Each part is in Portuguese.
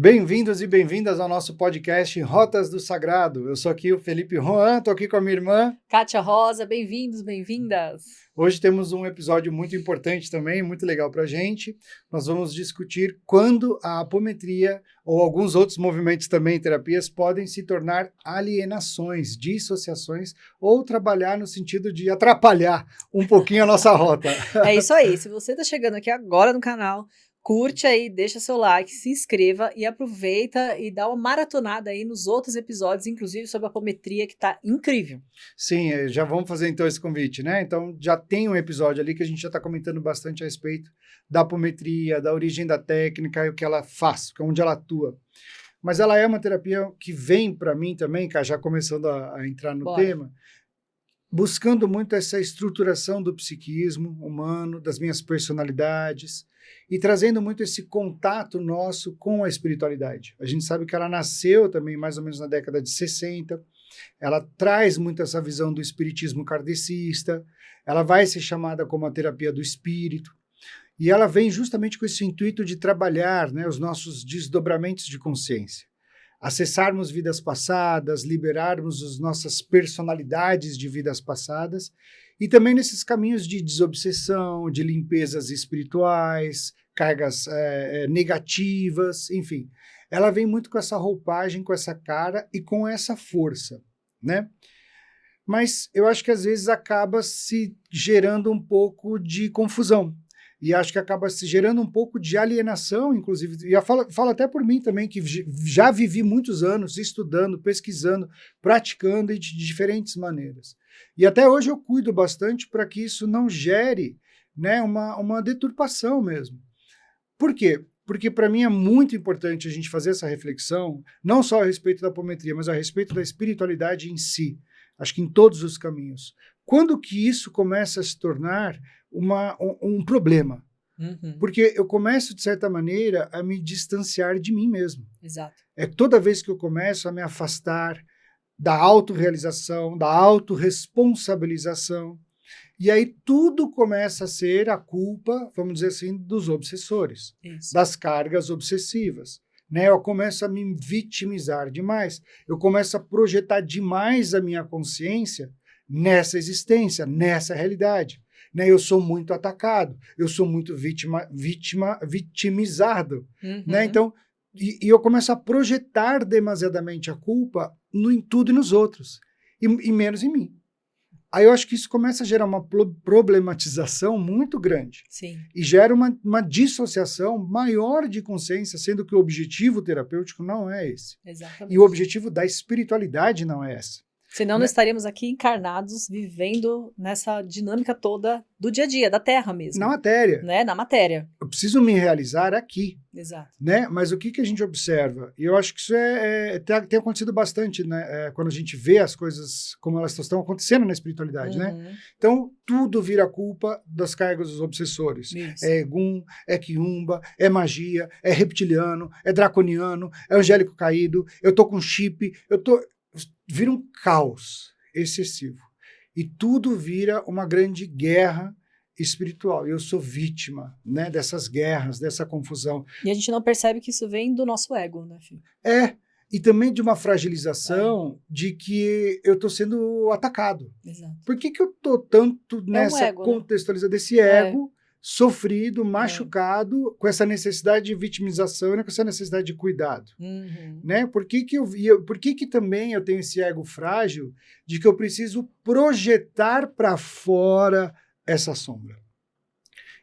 Bem-vindos e bem-vindas ao nosso podcast Rotas do Sagrado. Eu sou aqui o Felipe Juan, estou aqui com a minha irmã. Kátia Rosa, bem-vindos, bem-vindas. Hoje temos um episódio muito importante também, muito legal para a gente. Nós vamos discutir quando a apometria ou alguns outros movimentos também, terapias, podem se tornar alienações, dissociações ou trabalhar no sentido de atrapalhar um pouquinho a nossa rota. É isso aí, se você está chegando aqui agora no canal, curte aí, deixa seu like, se inscreva e aproveita e dá uma maratonada aí nos outros episódios, inclusive sobre a apometria, que tá incrível. Sim, já vamos fazer então esse convite, né? Então já tem um episódio ali que a gente já está comentando bastante a respeito da apometria, da origem da técnica e o que ela faz, onde ela atua. Mas ela é uma terapia que vem para mim também, cara, já começando a entrar no tema, buscando muito essa estruturação do psiquismo humano, das minhas personalidades, e trazendo muito esse contato nosso com a espiritualidade. A gente sabe que ela nasceu também mais ou menos na década de 60, ela traz muito essa visão do espiritismo kardecista, ela vai ser chamada como a terapia do espírito, e ela vem justamente com esse intuito de trabalhar, né, os nossos desdobramentos de consciência. Acessarmos vidas passadas, liberarmos as nossas personalidades de vidas passadas e também nesses caminhos de desobsessão, de limpezas espirituais, cargas negativas, enfim. Ela vem muito com essa roupagem, com essa cara e com essa força, né? Mas eu acho que às vezes acaba se gerando um pouco de confusão. E acho que acaba se gerando um pouco de alienação, inclusive. E eu falo até por mim também, que já vivi muitos anos estudando, pesquisando, praticando de diferentes maneiras. E até hoje eu cuido bastante para que isso não gere, né, uma deturpação mesmo. Por quê? Porque para mim é muito importante a gente fazer essa reflexão, não só a respeito da apometria, mas a respeito da espiritualidade em si. Acho que em todos os caminhos. Quando que isso começa a se tornar um problema? Porque eu começo, de certa maneira, a me distanciar de mim mesmo. Exato. É toda vez que eu começo a me afastar da autorrealização, da autorresponsabilização, e aí tudo começa a ser a culpa, vamos dizer assim, dos obsessores, das cargas obsessivas. Né? Eu começo a me vitimizar demais, eu começo a projetar demais a minha consciência nessa existência, nessa realidade. Né? Eu sou muito atacado, eu sou muito vitimizado. Né? Então, e eu começo a projetar demasiadamente a culpa em tudo e nos outros, e menos em mim. Aí eu acho que isso começa a gerar uma problematização muito grande. Sim. E gera uma dissociação maior de consciência, sendo que o objetivo terapêutico não é esse. Exatamente. E o objetivo da espiritualidade não é esse. Senão não estaríamos aqui encarnados, vivendo nessa dinâmica toda do dia a dia, da Terra mesmo. Na matéria. Né? Na matéria. Eu preciso me realizar aqui. Exato. Né? Mas o que a gente observa? E eu acho que isso tem acontecido bastante, né? Quando a gente vê as coisas como elas estão acontecendo na espiritualidade. Né? Então, tudo vira culpa das cargas dos obsessores. Isso. É Egum, é Quiumba, é magia, é reptiliano, é draconiano, é angélico caído, eu tô com chip, vira um caos excessivo. E tudo vira uma grande guerra espiritual. Eu sou vítima, né, dessas guerras, dessa confusão. E a gente não percebe que isso vem do nosso ego, né, filho? E também de uma fragilização de que eu estou sendo atacado. Exato. Por que eu estou tanto nessa ego, contextualização desse ego sofrido, machucado, com essa necessidade de vitimização e com essa necessidade de cuidado? Né? Por que também eu tenho esse ego frágil de que eu preciso projetar para fora essa sombra?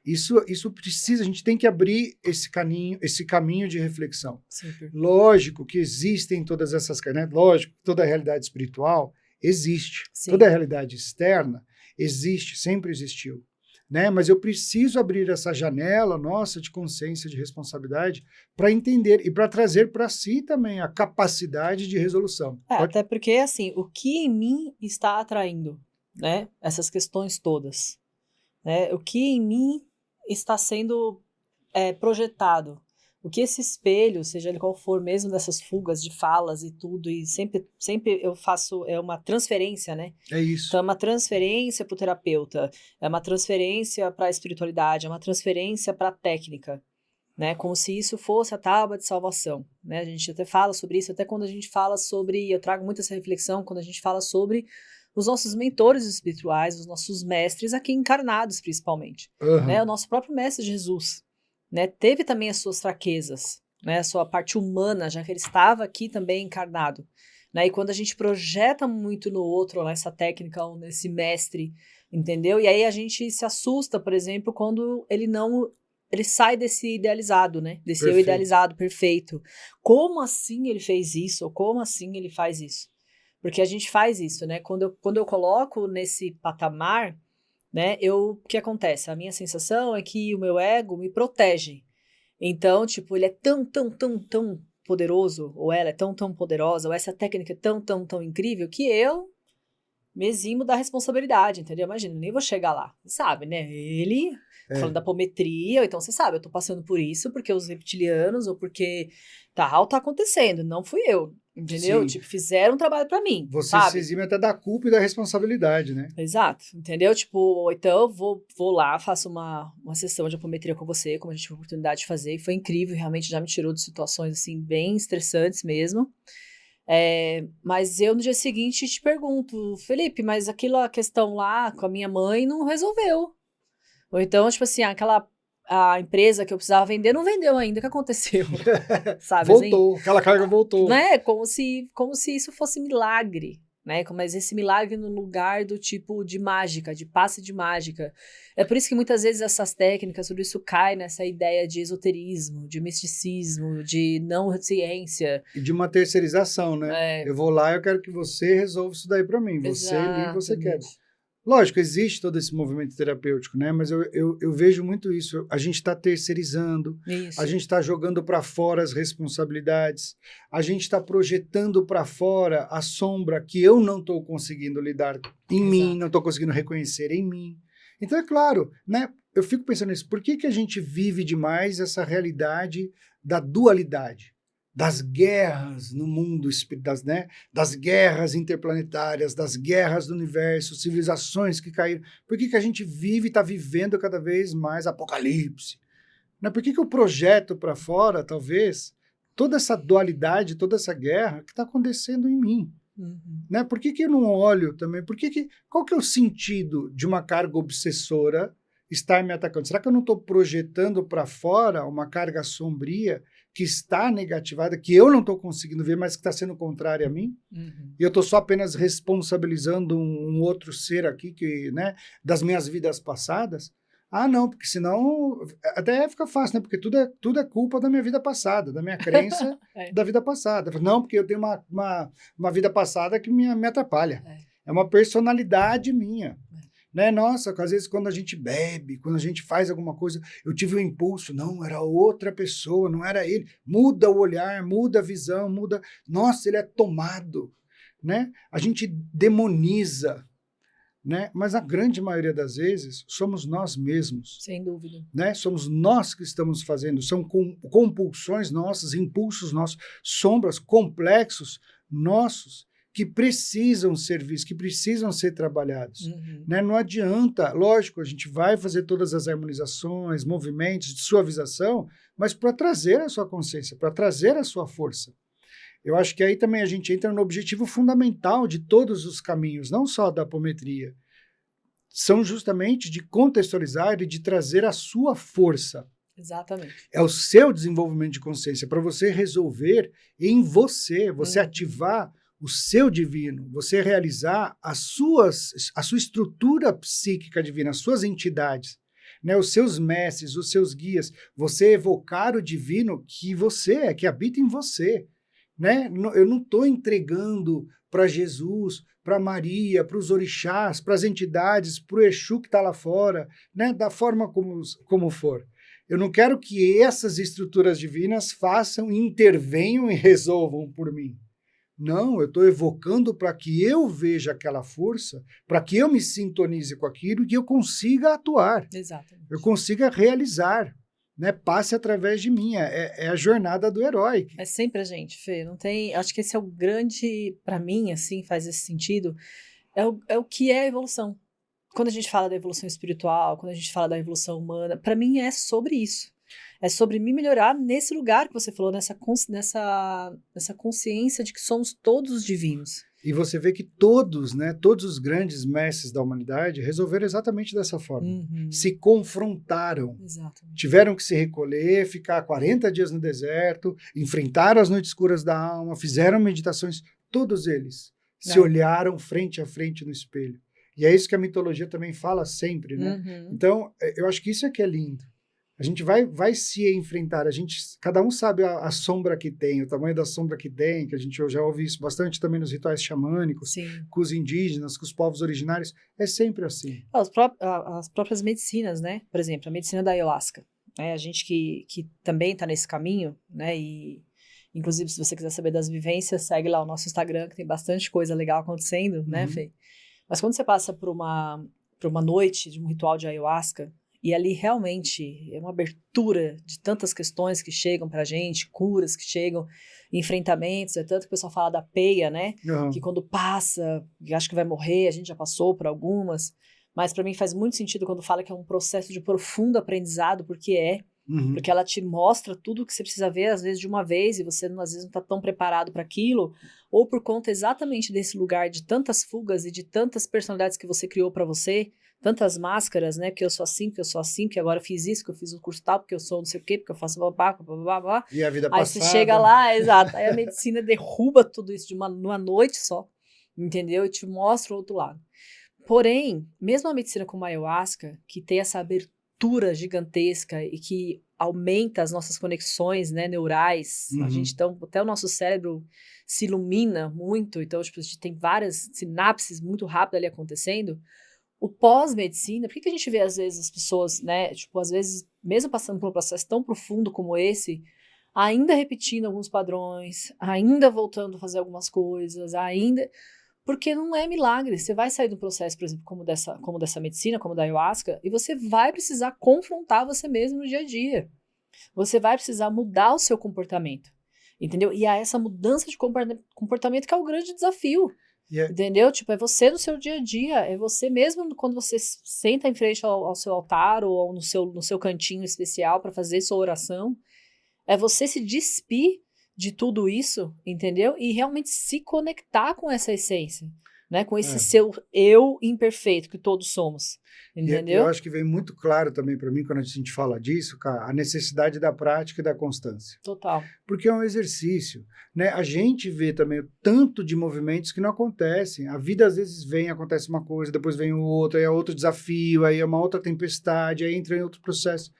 Isso precisa, a gente tem que abrir esse caminho de reflexão. Super. Lógico que existem todas essas, né? Lógico, toda a realidade espiritual existe. Sim. Toda a realidade externa existe, sempre existiu. Né? Mas eu preciso abrir essa janela nossa de consciência, de responsabilidade, para entender e para trazer para si também a capacidade de resolução. Até porque, assim, o que em mim está atraindo, né, essas questões todas? Né? O que em mim está sendo projetado? O que esse espelho, seja ele qual for, mesmo dessas fugas de falas e tudo, e sempre eu faço uma transferência, né? É isso. Então é uma transferência para o terapeuta, é uma transferência para a espiritualidade, é uma transferência para a técnica. né? Como se isso fosse a tábua de salvação, né? A gente até fala sobre isso, até quando a gente fala sobre, eu trago muito essa reflexão quando a gente fala sobre os nossos mentores espirituais, os nossos mestres aqui encarnados, principalmente, né? O nosso próprio mestre Jesus, né? Teve também as suas fraquezas, né? A sua parte humana, já que ele estava aqui também encarnado, né? E quando a gente projeta muito no outro, nessa técnica, ou nesse mestre, entendeu? E aí a gente se assusta, por exemplo, quando ele sai desse idealizado, né? Desse eu Perfeito. idealizado, perfeito. Como assim ele fez isso? Ou como assim ele faz isso? Porque a gente faz isso, né? Quando eu coloco nesse patamar, né? O que acontece? A minha sensação é que o meu ego me protege. Então, tipo, ele é tão poderoso, ou ela é tão poderosa, ou essa técnica é tão incrível, que eu me eximo da responsabilidade, entendeu? Imagina, nem vou chegar lá, sabe, né? Ele, falando da apometria, ou então você sabe, eu tô passando por isso porque os reptilianos, ou porque tá acontecendo, não fui eu, entendeu? Sim. Tipo, fizeram um trabalho pra mim, Você sabe? se exime até da culpa e da responsabilidade, né? Exato, entendeu? Tipo, então eu vou lá, faço uma sessão de apometria com você, como a gente teve a oportunidade de fazer, e foi incrível, realmente já me tirou de situações, assim, bem estressantes mesmo. Mas eu no dia seguinte te pergunto, Felipe, mas a questão lá com a minha mãe não resolveu. Ou então, tipo assim, a empresa que eu precisava vender não vendeu ainda, o que aconteceu? Sabe, Voltou, aquela carga voltou. né? Como se isso fosse milagre, né? Mas esse milagre no lugar do tipo de mágica, de passe de mágica. É por isso que muitas vezes essas técnicas, tudo isso cai nessa ideia de esoterismo, de misticismo, de não ciência. E de uma terceirização, né? Eu vou lá e eu quero que você resolva isso daí para mim. Você ali, você quer. Lógico, existe todo esse movimento terapêutico, né? Mas eu vejo muito isso. A gente está terceirizando, a gente está jogando para fora as responsabilidades, a gente está projetando para fora a sombra que eu não estou conseguindo lidar em mim, não estou conseguindo reconhecer em mim. Então, é claro, né? Eu fico pensando nisso. Por que a gente vive demais essa realidade da dualidade? Das guerras no mundo, das guerras interplanetárias, das guerras do universo, civilizações que caíram. Por que a gente vive e está vivendo cada vez mais apocalipse? Né? Por que eu projeto para fora, talvez, toda essa dualidade, toda essa guerra que está acontecendo em mim? Né? Por que eu não olho também? Qual que é o sentido de uma carga obsessora estar me atacando? Será que eu não estou projetando para fora uma carga sombria que está negativada, que eu não estou conseguindo ver, mas que está sendo contrária a mim? E eu estou só apenas responsabilizando um outro ser aqui, né, das minhas vidas passadas? Ah, não, porque senão até fica fácil, né? Porque tudo é culpa da minha vida passada, da minha crença da vida passada. Não, porque eu tenho uma vida passada que me atrapalha. É uma personalidade minha. Né? Nossa, às vezes quando a gente bebe, quando a gente faz alguma coisa, eu tive um impulso, não, era outra pessoa, não era ele. Muda o olhar, muda a visão, muda. Nossa, ele é tomado. Né? A gente demoniza. Né? Mas a grande maioria das vezes somos nós mesmos. Sem dúvida. Né? Somos nós que estamos fazendo, são compulsões nossas, impulsos nossos, sombras, complexos nossos, que precisam ser vistos, que precisam ser trabalhados. Né? Não adianta, lógico, a gente vai fazer todas as harmonizações, movimentos de suavização, mas para trazer a sua consciência, para trazer a sua força. Eu acho que aí também a gente entra no objetivo fundamental de todos os caminhos, não só da apometria. São justamente de contextualizar e de trazer a sua força. Exatamente. É o seu desenvolvimento de consciência, para você resolver em você, você ativar o seu divino, você realizar a sua estrutura psíquica divina, as suas entidades, né, os seus mestres, os seus guias, você evocar o divino que você é, que habita em você. Né? Eu não estou entregando para Jesus, para Maria, para os orixás, para as entidades, para o Exu que está lá fora, né? Da forma como for. Eu não quero que essas estruturas divinas façam, intervenham e resolvam por mim. Não, eu estou evocando para que eu veja aquela força, para que eu me sintonize com aquilo e que eu consiga atuar. Exatamente. Eu consiga realizar. Né, passe através de mim, é a jornada do herói. É sempre a gente, Fê, não tem, acho que esse é o grande, para mim, assim, faz esse sentido, é o que é a evolução. Quando a gente fala da evolução espiritual, quando a gente fala da evolução humana, para mim é sobre isso. É sobre me melhorar nesse lugar que você falou, nessa consciência de que somos todos divinos. E você vê que todos, né, todos os grandes mestres da humanidade resolveram exatamente dessa forma. Uhum. Se confrontaram. Exatamente. Tiveram que se recolher, ficar 40 dias no deserto, enfrentaram as noites escuras da alma, fizeram meditações, todos eles se olharam frente a frente no espelho. E é isso que a mitologia também fala sempre, né? Uhum. Então, eu acho que isso é que é lindo. A gente vai se enfrentar, cada um sabe a sombra que tem, o tamanho da sombra que tem, que a gente já ouve isso bastante também nos rituais xamânicos, Sim. com os indígenas, com os povos originários, é sempre assim. As próprias medicinas, né? Por exemplo, a medicina da ayahuasca. Né? A gente que também está nesse caminho, né? E, inclusive, se você quiser saber das vivências, segue lá o nosso Instagram, que tem bastante coisa legal acontecendo, né, Fê? Mas quando você passa por uma noite de um ritual de ayahuasca, e ali realmente é uma abertura de tantas questões que chegam pra gente, curas que chegam, enfrentamentos, é tanto que o pessoal fala da peia, né? Que quando passa, acho que vai morrer, a gente já passou por algumas, mas pra mim faz muito sentido quando fala que é um processo de profundo aprendizado, porque porque ela te mostra tudo o que você precisa ver, às vezes de uma vez, e você às vezes não está tão preparado para aquilo, ou por conta exatamente desse lugar de tantas fugas e de tantas personalidades que você criou para você, tantas máscaras, né? Porque eu sou assim, porque agora eu fiz isso, que eu fiz o curso tal, porque eu sou não sei o quê, porque eu faço blá. E a vida Aí passada. você chega lá, exato, aí a medicina derruba tudo isso numa noite só, entendeu? E te mostra o outro lado. Porém, mesmo a medicina como a ayahuasca, que tem essa abertura gigantesca e que aumenta as nossas conexões, né, neurais, a gente, então, até o nosso cérebro se ilumina muito, então tipo, a gente tem várias sinapses muito rápidas ali acontecendo. O pós-medicina, por que a gente vê às vezes as pessoas, né, tipo, às vezes, mesmo passando por um processo tão profundo como esse, ainda repetindo alguns padrões, ainda voltando a fazer algumas coisas, porque não é milagre. Você vai sair do processo, por exemplo, como dessa medicina, como da ayahuasca, e você vai precisar confrontar você mesmo no dia a dia. Você vai precisar mudar o seu comportamento, entendeu? E é essa mudança de comportamento que é o grande desafio, entendeu? Tipo, é você no seu dia a dia, é você mesmo quando você senta em frente ao seu altar ou no seu cantinho especial para fazer sua oração, é você se despir de tudo isso, entendeu? E realmente se conectar com essa essência, né? Com esse seu eu imperfeito que todos somos, entendeu? E eu acho que vem muito claro também para mim, quando a gente fala disso, cara, a necessidade da prática e da constância. Total. Porque é um exercício, né? A gente vê também o tanto de movimentos que não acontecem. A vida às vezes vem, acontece uma coisa, depois vem outra, aí é outro desafio, aí é uma outra tempestade, aí entra em outro processo.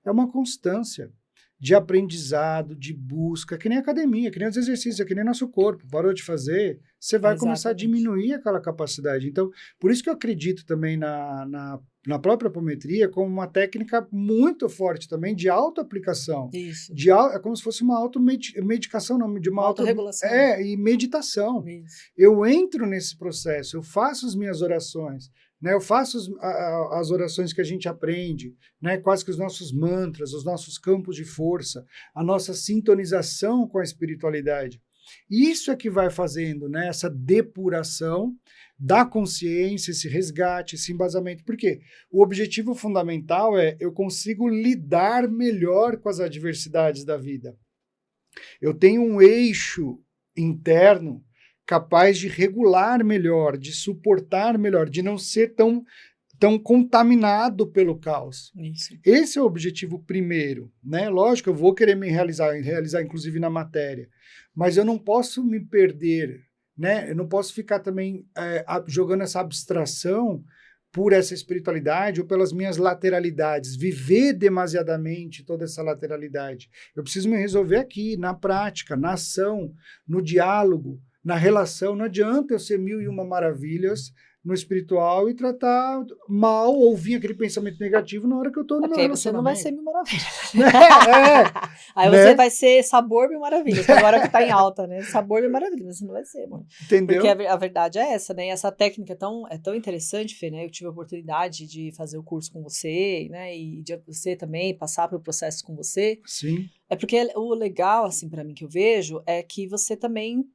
É uma constância de aprendizado, de busca, que nem academia, que nem os exercícios, que nem nosso corpo. Parou de fazer, você vai começar a diminuir aquela capacidade. Então, por isso que eu acredito também na própria apometria como uma técnica muito forte também de autoaplicação. Isso. É como se fosse uma automedicação, não, de uma autorregulação. E meditação. Isso. Eu entro nesse processo, eu faço as minhas orações, né? Eu faço as orações que a gente aprende, né? Quase que os nossos mantras, os nossos campos de força, a nossa sintonização com a espiritualidade. Isso é que vai fazendo, né, essa depuração da consciência, esse resgate, esse embasamento. Por quê? O objetivo fundamental é eu consigo lidar melhor com as adversidades da vida. Eu tenho um eixo interno capaz de regular melhor, de suportar melhor, de não ser tão contaminado pelo caos. Isso. Esse é o objetivo primeiro, né? Lógico, eu vou querer me realizar inclusive na matéria, mas eu não posso me perder, né? Eu não posso ficar também jogando essa abstração por essa espiritualidade ou pelas minhas lateralidades, viver demasiadamente toda essa lateralidade. Eu preciso me resolver aqui, na prática, na ação, no diálogo, na relação. Não adianta eu ser 1001 maravilhas no espiritual e tratar mal ou vir aquele pensamento negativo na hora que eu estou no meu relacionamento. Você não vai ser mil maravilhas. Aí você vai ser sabor mil maravilhas, agora que tá em alta, né? Sabor mil maravilhas, você não vai ser, mano. Entendeu? Porque a verdade é essa, né? E essa técnica é tão interessante, Fê, né? Eu tive a oportunidade de fazer o curso com você, né? E de você também passar pelo processo com você. Sim. É porque o legal, assim, pra mim, que eu vejo, é que você também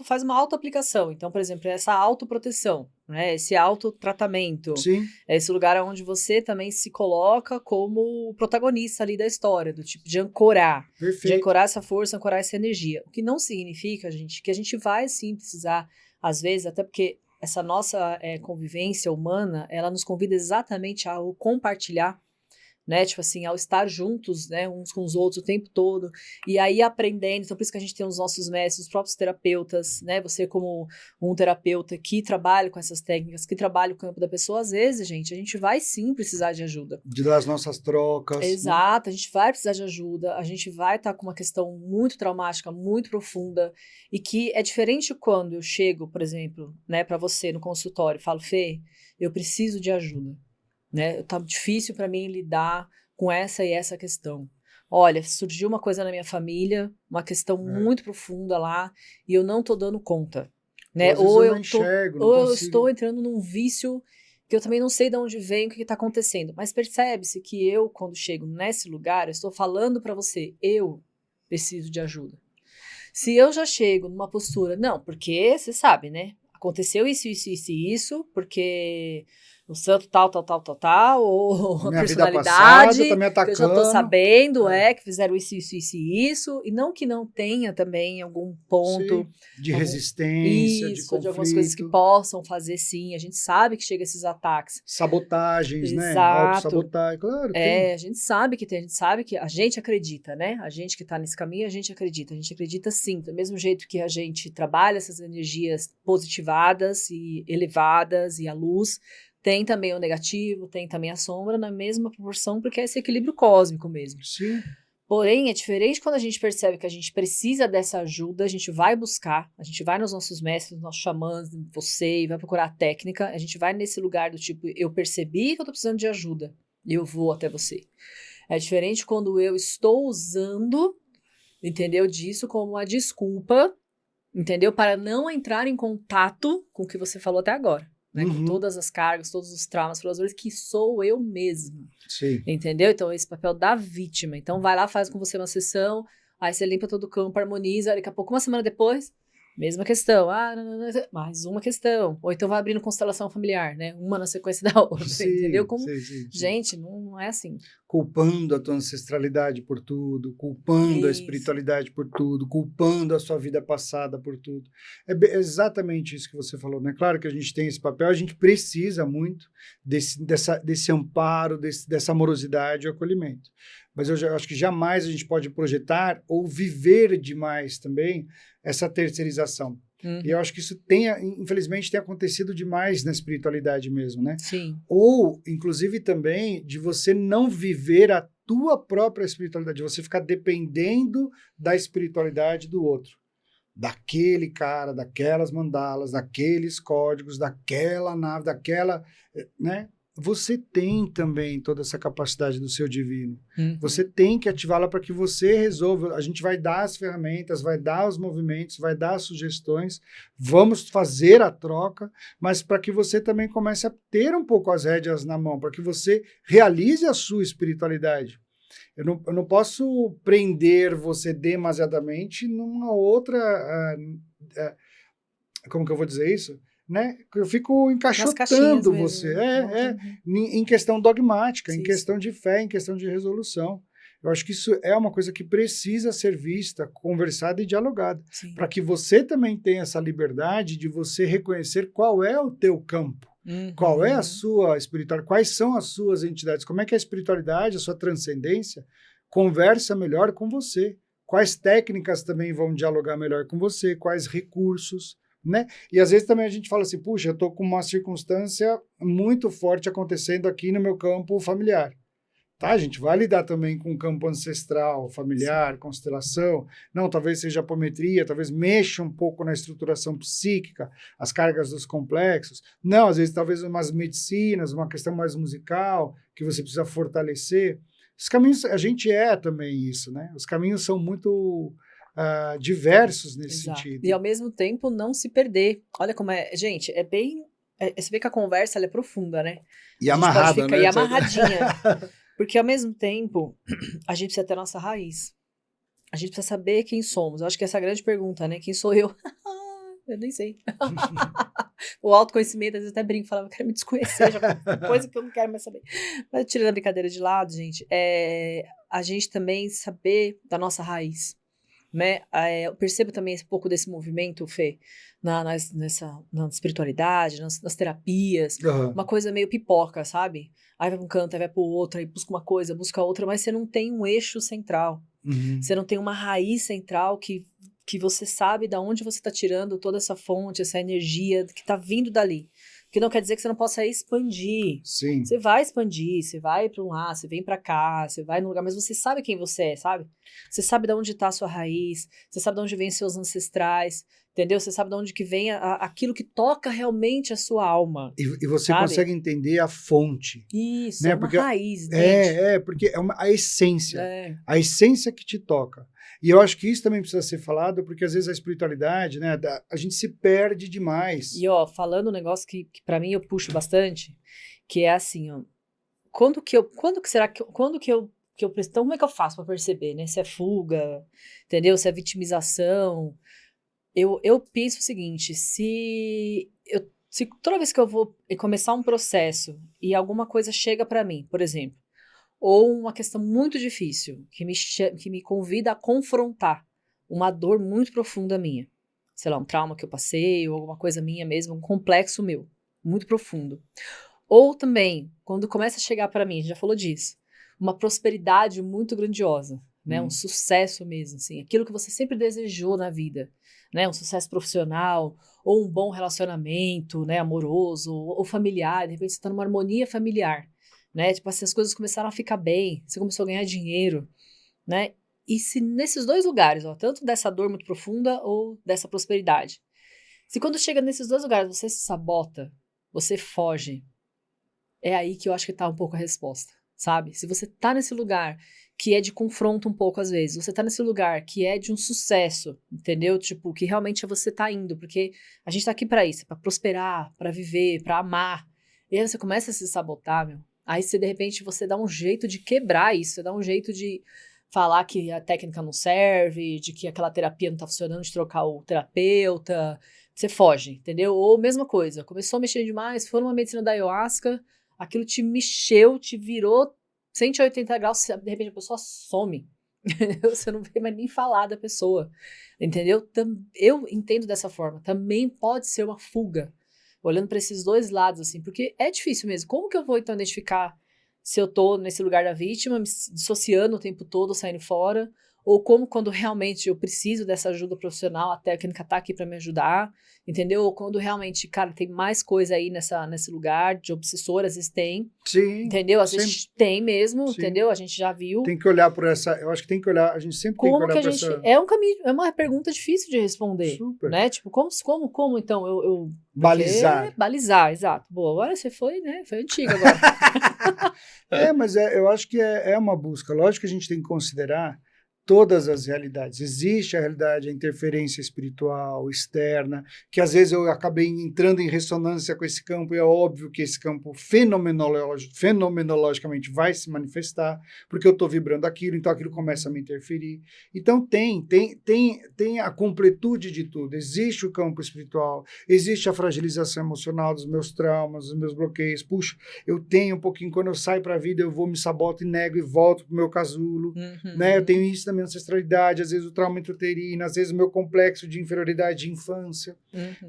faz uma auto-aplicação. Então, por exemplo, essa autoproteção, né? Esse autotratamento. Sim. É esse lugar onde você também se coloca como protagonista ali da história, do tipo de ancorar. Perfeito. De ancorar essa força, ancorar essa energia. O que não significa, gente, que a gente vai sim precisar, às vezes, até porque essa nossa convivência humana, ela nos convida exatamente a compartilhar, né, tipo assim, ao estar juntos, né, uns com os outros o tempo todo, e aí aprendendo. Então por isso que a gente tem os nossos mestres, os próprios terapeutas, né, você como um terapeuta que trabalha com essas técnicas, que trabalha o campo da pessoa, às vezes, gente, a gente vai sim precisar de ajuda. De dar as nossas trocas. Exato, né? A gente vai precisar de ajuda, a gente vai estar com uma questão muito traumática, muito profunda, e que é diferente quando eu chego, por exemplo, né, para você no consultório e falo, Fê, eu preciso de ajuda. Né? Tá difícil para mim lidar com essa e essa questão. Olha, surgiu uma coisa na minha família, uma questão muito profunda lá, e eu não tô dando conta. Né? Ou eu estou entrando num vício que eu também não sei de onde vem, o que está acontecendo. Mas percebe-se que eu, quando chego nesse lugar, eu estou falando para você, eu preciso de ajuda. Se eu já chego numa postura, não, porque você sabe, né? Aconteceu isso, porque o santo tal, ou a minha personalidade, vida passada, tá me atacando. que eu já tô sabendo, que fizeram isso, e não que não tenha também algum ponto... Sim, de resistência, de conflito. De algumas coisas que possam fazer, sim, a gente sabe que chega esses ataques. Sabotagens, exato, né? Autossabotagem, claro. A gente sabe que tem, a gente sabe que a gente acredita, né? A gente que tá nesse caminho, a gente acredita sim, do mesmo jeito que a gente trabalha essas energias positivadas e elevadas e a luz, tem também o negativo, tem também a sombra na mesma proporção, porque é esse equilíbrio cósmico mesmo. Sim. Porém, é diferente quando a gente percebe que a gente precisa dessa ajuda, a gente vai buscar, a gente vai nos nossos mestres, nos nossos xamãs, você, e vai procurar a técnica, a gente vai nesse lugar do tipo, eu percebi que eu tô precisando de ajuda, e eu vou até você. É diferente quando eu estou usando, entendeu, disso como uma desculpa, entendeu, para não entrar em contato com o que você falou até agora. Né, com todas as cargas, todos os traumas, todas as dores, que sou eu mesma. Sim. Entendeu? Então, esse papel da vítima. Então, vai lá, faz com você uma sessão, aí você limpa todo o campo, harmoniza, daqui a pouco, uma semana depois, mesma questão. Mais uma questão. Ou então vai abrindo constelação familiar, né? Uma na sequência da outra, entendeu? Como... Sim. Gente, não é assim. Culpando a tua ancestralidade por tudo, culpando a espiritualidade por tudo, culpando a sua vida passada por tudo. É exatamente isso que você falou, né? Claro que a gente tem esse papel, a gente precisa muito desse amparo, dessa amorosidade e acolhimento. Mas eu acho que jamais a gente pode projetar ou viver demais também essa terceirização. E eu acho que isso infelizmente, tem acontecido demais na espiritualidade mesmo, né? Sim. Ou, inclusive, também de você não viver a tua própria espiritualidade, de você ficar dependendo da espiritualidade do outro. Daquele cara, daquelas mandalas, daqueles códigos, daquela nave, né? Você tem também toda essa capacidade do seu divino. Você tem que ativá-la para que você resolva. A gente vai dar as ferramentas, vai dar os movimentos, vai dar as sugestões, vamos fazer a troca, mas para que você também comece a ter um pouco as rédeas na mão, para que você realize a sua espiritualidade. Eu não posso prender você demasiadamente numa outra... como que eu vou dizer isso? Né? Eu fico encaixotando você em questão dogmática, em questão de fé, em questão de resolução. Eu acho que isso é uma coisa que precisa ser vista, conversada e dialogada, para que você também tenha essa liberdade de você reconhecer qual é o teu campo, qual é a sua espiritualidade, quais são as suas entidades, como é que a espiritualidade, a sua transcendência, conversa melhor com você, quais técnicas também vão dialogar melhor com você, quais recursos, né? E às vezes também a gente fala assim, puxa, eu estou com uma circunstância muito forte acontecendo aqui no meu campo familiar. Tá, a gente vai lidar também com o campo ancestral, familiar, constelação. Não, talvez seja apometria, talvez mexa um pouco na estruturação psíquica, as cargas dos complexos. Não, às vezes talvez umas medicinas, uma questão mais musical, que você precisa fortalecer. Os caminhos, a gente também isso, né? Os caminhos são muito... diversos nesse sentido. E ao mesmo tempo não se perder. Olha como é, gente, é bem... você vê que a conversa ela é profunda, né? E amarrada, né? E amarradinha. Porque ao mesmo tempo, a gente precisa ter a nossa raiz. a gente precisa saber quem somos. Eu acho que essa é a grande pergunta, né? Quem sou eu? Eu nem sei. O autoconhecimento, às vezes até brinco, falava, eu quero me desconhecer, já coisa que eu não quero mais saber. Mas tirando a brincadeira de lado, gente, a gente também saber da nossa raiz, né? Eu percebo também um pouco desse movimento, Fê, na espiritualidade, nas terapias, uma coisa meio pipoca, sabe? Aí vai pra um canto, aí vai pro outro, aí busca uma coisa, busca outra, mas você não tem um eixo central. Você não tem uma raiz central que você sabe de onde você está tirando toda essa fonte, essa energia que está vindo dali. Que não quer dizer que você não possa expandir. Sim. Você vai expandir, você vai para um lado, você vem para cá, você vai no lugar, mas você sabe quem você é, sabe? Você sabe de onde está a sua raiz, você sabe de onde vem seus ancestrais, entendeu? Você sabe de onde que vem aquilo que toca realmente a sua alma. E você sabe? consegue entender a fonte. Isso, né? é uma Porque raiz, entende? Porque é a essência. É. A essência que te toca. E eu acho que isso também precisa ser falado, porque às vezes a espiritualidade, né, a gente se perde demais. E ó, falando um negócio que para mim eu puxo bastante, que é assim, ó, quando que eu então como é que eu faço para perceber, né, se é fuga, entendeu? Se é vitimização. Eu penso o seguinte, se toda vez que eu vou começar um processo e alguma coisa chega para mim, por exemplo, ou uma questão muito difícil, que me convida a confrontar uma dor muito profunda minha. Sei lá, um trauma que eu passei, ou alguma coisa minha mesmo, um complexo meu, muito profundo. Ou também, quando começa a chegar para mim, a gente já falou disso, uma prosperidade muito grandiosa, né? Um sucesso mesmo, assim, aquilo que você sempre desejou na vida, né? Um sucesso profissional, ou um bom relacionamento, né? Amoroso, ou familiar, de repente você está numa harmonia familiar, né? Tipo assim, as coisas começaram a ficar bem, você começou a ganhar dinheiro, né? E se nesses dois lugares, ó, tanto dessa dor muito profunda ou dessa prosperidade, se quando chega nesses dois lugares você se sabota, você foge, é aí que eu acho que tá um pouco a resposta, sabe? Se você tá nesse lugar que é de confronto um pouco às vezes, você tá nesse lugar que é de um sucesso, entendeu? Tipo, que realmente você tá indo, porque a gente tá aqui pra isso, pra prosperar, pra viver, pra amar. E aí você começa a se sabotar, meu. Aí você, de repente, você dá um jeito de quebrar isso, você dá um jeito de falar que a técnica não serve, de que aquela terapia não tá funcionando, de trocar o terapeuta, você foge, entendeu? Ou mesma coisa, começou a mexer demais, foi numa medicina da ayahuasca, aquilo te mexeu, te virou 180 graus, de repente a pessoa some, entendeu? Você não vê mais nem falar da pessoa, entendeu? Eu entendo dessa forma, também pode ser uma fuga, olhando para esses dois lados, assim, porque é difícil mesmo. Como que eu vou, então, identificar se eu tô nesse lugar da vítima, me dissociando o tempo todo, saindo fora, ou como quando realmente eu preciso dessa ajuda profissional, a técnica tá aqui para me ajudar, entendeu? Ou quando realmente, cara, tem mais coisa aí nesse lugar de obsessor, às vezes tem, Sim, entendeu? Às vezes tem mesmo, sim. Entendeu? A gente já viu. Tem que olhar por essa, eu acho que tem que olhar, a gente sempre como tem que olhar que a por gente, essa... é um caminho, é uma pergunta difícil de responder, Super. né? Tipo, como então eu Balizar. Balizar, exato. Boa, agora você foi, né? Foi antiga agora. Mas eu acho que é uma busca. Lógico que a gente tem que considerar todas as realidades. Existe a realidade, a interferência espiritual, externa, que às vezes eu acabei entrando em ressonância com esse campo, e é óbvio que esse campo fenomenologicamente vai se manifestar, porque eu estou vibrando aquilo, então aquilo começa a me interferir. Então tem a completude de tudo. Existe o campo espiritual, existe a fragilização emocional dos meus traumas, dos meus bloqueios. Puxa, eu tenho um pouquinho, quando eu saio para a vida, eu vou, me saboto e nego e volto para o meu casulo. Né? Eu tenho isso também, ancestralidade, às vezes o trauma intrauterino, às vezes o meu complexo de inferioridade de infância,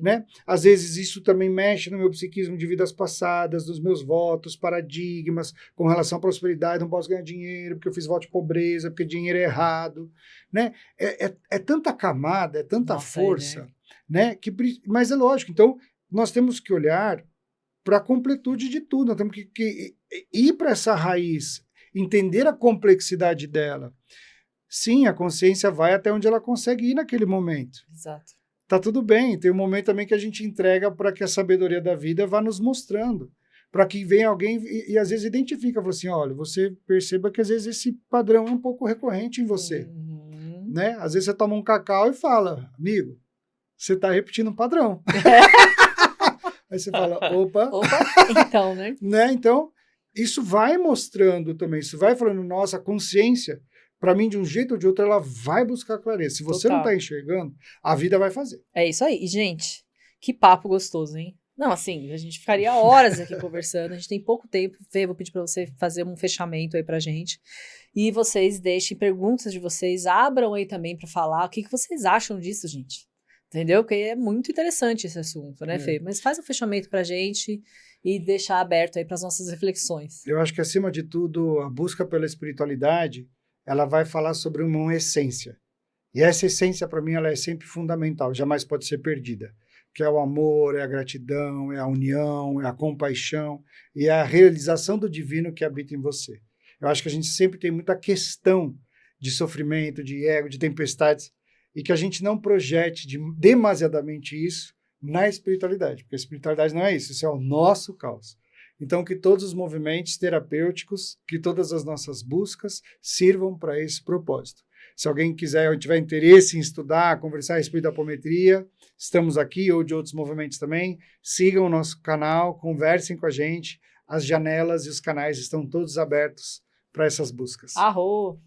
né? Às vezes isso também mexe no meu psiquismo de vidas passadas, dos meus votos, paradigmas com relação à prosperidade, não posso ganhar dinheiro porque eu fiz voto de pobreza, porque dinheiro é errado, né? É tanta camada, é tanta força, né? Mas é lógico, então nós temos que olhar para a completude de tudo, nós temos que ir para essa raiz, entender a complexidade dela. Sim, a consciência vai até onde ela consegue ir naquele momento. Exato. Tá tudo bem, tem um momento também que a gente entrega para que a sabedoria da vida vá nos mostrando, para que venha alguém e às vezes identifica, fala assim, olha, você perceba que às vezes esse padrão é um pouco recorrente em você, né? Às vezes você toma um cacau e fala, amigo, você está repetindo um padrão. Aí você fala, opa, então, né? Então, isso vai mostrando também, isso vai falando, nossa, a consciência, para mim, de um jeito ou de outro, ela vai buscar clareza. Se você não Total. está enxergando, a vida vai fazer. É isso aí. E, gente, que papo gostoso, hein? Não, assim, a gente ficaria horas aqui conversando. A gente tem pouco tempo. Fê, vou pedir para você fazer um fechamento aí pra gente. E vocês deixem perguntas de vocês, abram aí também para falar o que vocês acham disso, gente. Entendeu? Porque é muito interessante esse assunto, né, Fê? Mas faz um fechamento pra gente e deixar aberto aí para as nossas reflexões. Eu acho que, acima de tudo, a busca pela espiritualidade, ela vai falar sobre uma essência. E essa essência, para mim, ela é sempre fundamental, jamais pode ser perdida. Que é o amor, é a gratidão, é a união, é a compaixão e é a realização do divino que habita em você. Eu acho que a gente sempre tem muita questão de sofrimento, de ego, de tempestades, e que a gente não projete demasiadamente isso na espiritualidade, porque a espiritualidade não é isso é o nosso caos. Então, que todos os movimentos terapêuticos, que todas as nossas buscas sirvam para esse propósito. Se alguém quiser ou tiver interesse em estudar, conversar a respeito da apometria, estamos aqui, ou de outros movimentos também, sigam o nosso canal, conversem com a gente, as janelas e os canais estão todos abertos para essas buscas. Arro!